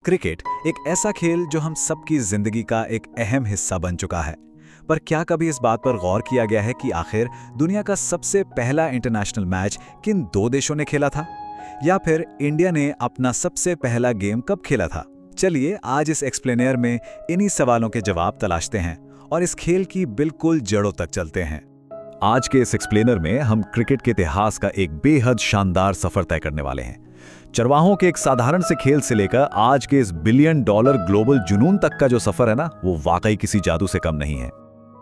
Cricket एक ऐसा खेल जो हम सबकी जिंदगी का एक अहम हिस्सा बन चुका है। पर क्या कभी इस बात पर गौर किया गया है कि आखिर दुनिया का सबसे पहला इंटरनेशनल मैच किन दो देशों ने खेला था? या फिर इंडिया ने अपना सबसे पहला गेम कब खेला था? चलिए आज इस एक्सप्लेनर में इन्हीं सवालों के जवाब तलाशते हैं और इस खेल की बिल्कुल जड़ों तक चलते हैं। आज के इस एक्सप्लेनर में हम क्रिकेट के इतिहास का एक बेहद शानदार सफर तय करने वाले हैं। चरवाहों के एक साधारण से खेल से लेकर आज के इस बिलियन डॉलर ग्लोबल जुनून तक का जो सफर है ना, वो वाकई किसी जादू से कम नहीं है।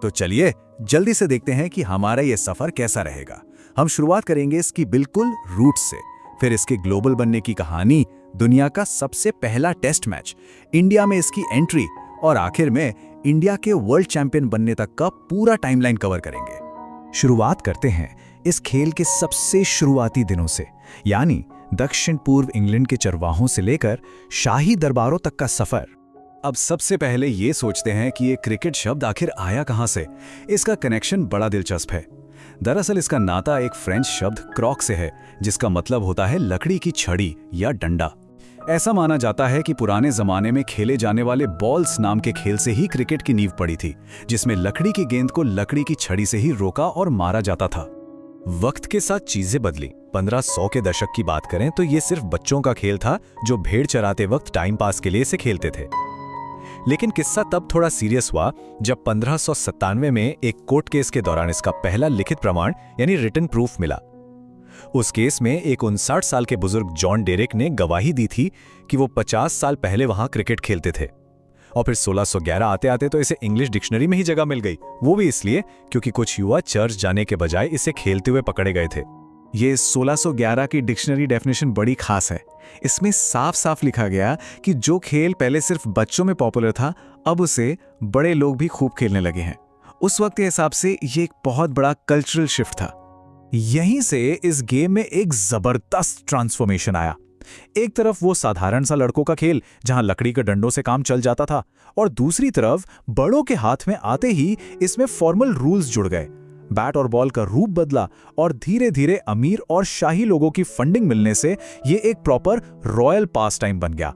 तो चलिए जल्दी से देखते हैं कि हमारा ये सफर कैसा रहेगा। हम शुरुआत करेंगे इसकी बिल्कुल रूट से, फिर इसके ग्लोबल बनने की कहानी, दुनिया का सबसे पहला टेस्ट मैच, इंडिया में इसकी एंट्री और आखिर में इंडिया के वर्ल्ड चैंपियन बनने तक का पूरा टाइमलाइन कवर करेंगे। शुरुआत करते हैं इस खेल के सबसे शुरुआती दिनों से, यानी दक्षिण पूर्व इंग्लैंड के चरवाहों से लेकर शाही दरबारों तक का सफर। अब सबसे पहले ये सोचते हैं कि ये क्रिकेट शब्द आखिर आया कहां से। इसका कनेक्शन बड़ा दिलचस्प है। दरअसल इसका नाता एक फ्रेंच शब्द क्रॉक से है, जिसका मतलब होता है लकड़ी की छड़ी या डंडा। ऐसा माना जाता है कि पुराने जमाने में खेले जाने वाले बॉल्स नाम के खेल से ही क्रिकेट की नींव पड़ी थी, जिसमें लकड़ी की गेंद को लकड़ी की छड़ी से ही रोका और मारा जाता था। वक्त के साथ चीजें बदली। 1500 के दशक की बात करें तो ये सिर्फ बच्चों का खेल था जो भेड़ चराते वक्त टाइम पास के लिए इसे खेलते थे। लेकिन किस्सा तब थोड़ा सीरियस हुआ जब 1597 में एक कोर्ट केस के दौरान इसका पहला लिखित प्रमाण यानी रिटन प्रूफ मिला। उस केस में एक 59 साल के बुजुर्ग जॉन डेरेक ने गवाही दी थी कि वो 50 साल पहले वहां क्रिकेट खेलते थे। और फिर 1611 आते आते तो इसे इंग्लिश डिक्शनरी में ही जगह मिल गई, वो भी इसलिए क्योंकि कुछ युवा चर्च जाने के बजाय इसे खेलते हुए पकड़े गए थे। ये 1611 की डिक्शनरी डेफिनेशन बड़ी खास है। इसमें साफ साफ लिखा गया कि जो खेल पहले सिर्फ बच्चों में पॉपुलर था, अब उसे बड़े लोग भी खूब खेलने लगे हैं। उस वक्त के हिसाब से ये एक बहुत बड़ा कल्चरल शिफ्ट था। यहीं से इस गेम में एक जबरदस्त ट्रांसफॉर्मेशन आया। एक तरफ वो साधारण सा लड़कों का खेल जहां लकड़ी के डंडों से काम चल जाता था, और दूसरी तरफ बड़ों के हाथ में आते ही इसमें फॉर्मल रूल्स जुड़ गए। बैट और बॉल का रूप बदला और धीरे धीरे अमीर और शाही लोगों की फंडिंग मिलने से ये एक प्रॉपर रॉयल पास टाइम बन गया।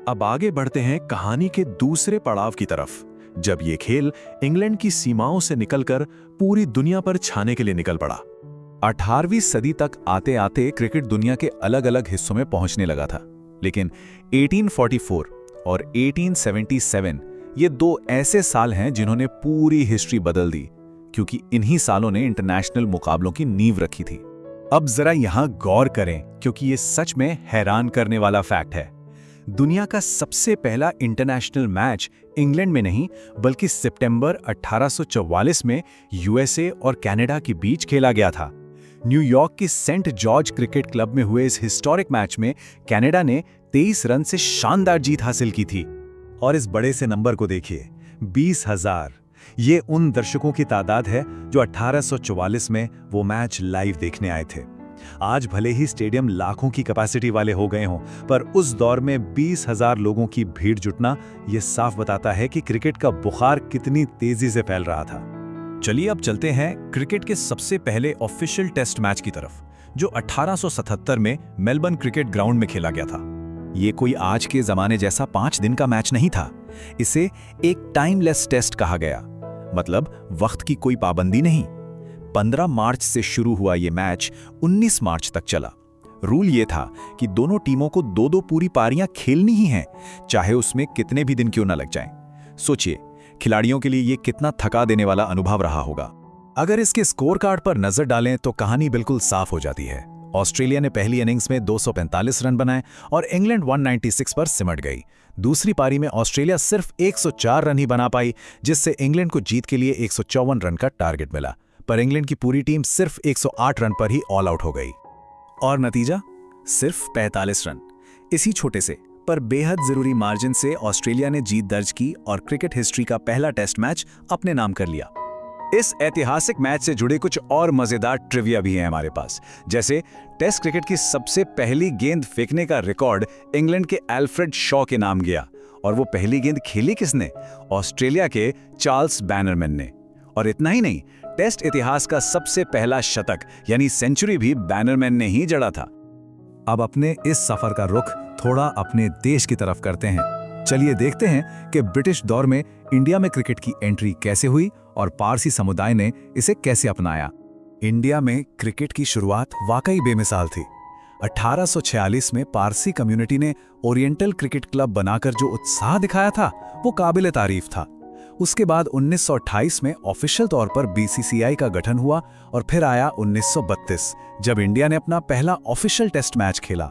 अब आगे बढ़ते हैं कहानी के दूसरे पड़ाव की तरफ, जब ये खेल इंग्लैंड की सीमाओं से निकलकर पूरी दुनिया पर छाने के लिए निकल पड़ा। 18वीं सदी तक आते आते क्रिकेट दुनिया के अलग अलग हिस्सों में पहुंचने लगा था। लेकिन 1844 और 1877 ये दो ऐसे साल हैं जिन्होंने पूरी हिस्ट्री बदल दी, क्योंकि इन्हीं सालों ने इंटरनेशनल मुकाबलों की नींव रखी थी। अब जरा यहां गौर करें, क्योंकि ये सच में हैरान करने वाला फैक्ट है। दुनिया का सबसे पहला इंटरनेशनल मैच इंग्लैंड में नहीं बल्कि सितंबर 1844 में यूएसए और कनाडा के बीच खेला गया था। न्यूयॉर्क की सेंट जॉर्ज क्रिकेट क्लब में हुए इस हिस्टोरिक मैच में कनाडा ने 23 रन से शानदार जीत हासिल की थी। और इस बड़े से नंबर को देखिए, 20,000। ये उन दर्शकों की तादाद है जो 1844 में वो मैच लाइव देखने आए थे। आज भले ही स्टेडियम लाखों की कैपेसिटी वाले हो गए हों, पर उस दौर में 20,000 लोगों की भीड़ जुटना ये साफ बताता है कि क्रिकेट का बुखार कितनी तेजी से फैल रहा था। चलिए अब चलते हैं क्रिकेट के सबसे पहले ऑफिशियल टेस्ट मैच की तरफ, जो 1877 में मेलबर्न क्रिकेट ग्राउंड में खेला गया था। ये कोई आज के जमाने जैसा 5 दिन का मैच नहीं था। इसे एक टाइमलेस टेस्ट कहा गया, मतलब वक्त की कोई पाबंदी नहीं। 15 मार्च से शुरू हुआ ये मैच 19 मार्च तक चला। रूल ये था कि दोनों टीमों को 2-2 पूरी पारियां खेलनी ही हैं, चाहे उसमें कितने भी दिन क्यों न लग जाएं। सोचिए, खिलाड़ियों के लिए ये कितना थका देने वाला अनुभव रहा होगा। अगर इसके स्कोर कार्ड पर नजर डालें तो कहानी बिल्कुल साफ हो जाती है। ऑस्ट्रेलिया ने पहली इनिंग्स में 245 रन बनाए और इंग्लैंड 196 पर सिमट गई। दूसरी पारी में ऑस्ट्रेलिया सिर्फ 104 रन ही बना पाई, जिससे इंग्लैंड को जीत के लिए 154 रन का टारगेट मिला। पर इंग्लैंड की पूरी टीम सिर्फ 108 रन पर ही ऑल आउट हो गई। और नतीजा सिर्फ 45 रन। इसी छोटे से पर बेहद जरूरी मार्जिन से ऑस्ट्रेलिया ने जीत दर्ज की और क्रिकेट हिस्ट्री का पहला टेस्ट मैच अपने नाम कर लिया। इस ऐतिहासिक मैच से जुड़े कुछ और मजेदार ट्रिविया भी हैं हमारे पास। जैसे टेस्ट क्रिकेट की सबसे पहली गेंद फेंकने का रिकॉर्ड इंग्लैंड के एल्फ्रेड शॉ के नाम गया, और वो पहली गेंद खेली किसने? ऑस्ट्रेलिया के चार्ल्स बैनरमैन ने। और इतना ही नहीं, टेस्ट इतिहास का सबसे पहला शतक यानी सेंचुरी भी बैनरमैन ने ही जड़ा था। अब अपने इस सफर का रुख थोड़ा अपने देश की तरफ करते हैं। चलिए देखते हैं कि ब्रिटिश दौर में इंडिया में क्रिकेट की एंट्री कैसे हुई और पारसी समुदाय ने इसे कैसे अपनाया। इंडिया में क्रिकेट की शुरुआत वाकई बेमिसाल थी। 1846 में पारसी कम्युनिटी ने ओरिएंटल क्रिकेट क्लब बनाकर जो उत्साह दिखाया था वो काबिले तारीफ था। उसके बाद 1928 में ऑफिशियल तौर पर बीसीसीआई का गठन हुआ और फिर आया 1932 जब इंडिया ने अपना पहला ऑफिशियल टेस्ट मैच खेला।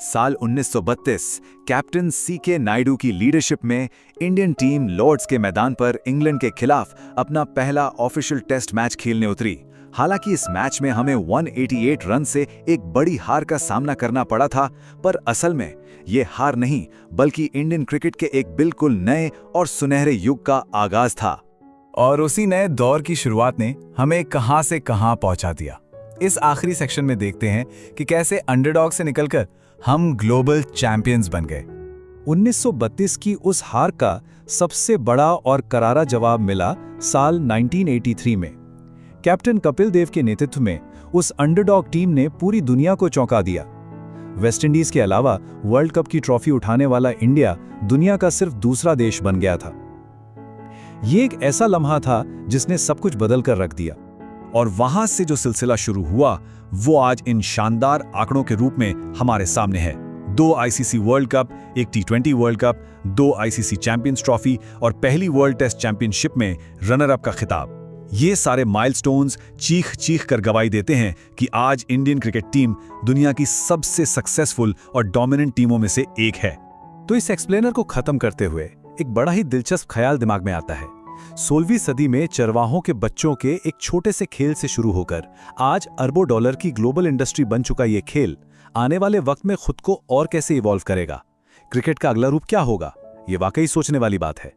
साल 1932 कैप्टन सीके नायडू की लीडरशिप में इंडियन टीम लॉर्ड्स के मैदान पर इंग्लैंड के खिलाफ अपना पहला ऑफिशियल टेस्ट मैच खेलने उतरी। हालांकि इस मैच में हमें 188 रन से एक बड़ी हार का सामना करना पड़ा था, पर असल में ये हार नहीं बल्कि इंडियन क्रिकेट के एक बिल्कुल नए और सुनहरे युग का आगाज था। और उसी नए दौर की शुरुआत ने हमें कहां से कहां पहुंचा दिया। इस आखिरी सेक्शन में देखते हैं कि कैसे अंडरडॉग से निकलकर हम ग्लोबल चैंपियंस बन गए। 1932 की उस हार का सबसे बड़ा और करारा जवाब मिला साल 1983 में। कैप्टन कपिल देव के नेतृत्व में उस अंडरडॉग टीम ने पूरी दुनिया को चौंका दिया। वेस्टइंडीज के अलावा वर्ल्ड कप की ट्रॉफी उठाने वाला इंडिया दुनिया का सिर्फ दूसरा देश बन गया था। ये एक ऐसा लम्हा था जिसने सब कुछ बदल कर रख दिया। और वहां से जो सिलसिला शुरू हुआ वो आज इन शानदार आंकड़ों के रूप में हमारे सामने है। 2 आईसीसी वर्ल्ड कप, एक टी20 world cup, 2 ICC champions trophy और पहली वर्ल्ड टेस्ट चैंपियनशिप में रनर अप का खिताब। ये सारे माइलस्टोन्स चीख चीख कर गवाही देते हैं कि आज इंडियन क्रिकेट टीम दुनिया की सबसे सक्सेसफुल और डोमिनेंट टीमों में से एक है। तो इस एक्सप्लेनर को खत्म करते हुए एक बड़ा ही दिलचस्प ख्याल दिमाग में आता है। 16वीं सदी में चरवाहों के बच्चों के एक छोटे से खेल से शुरू होकर आज अरबों डॉलर की ग्लोबल इंडस्ट्री बन चुका ये खेल आने वाले वक्त में खुद को और कैसे इवॉल्व करेगा। क्रिकेट का अगला रूप क्या होगा, ये वाकई सोचने वाली बात है।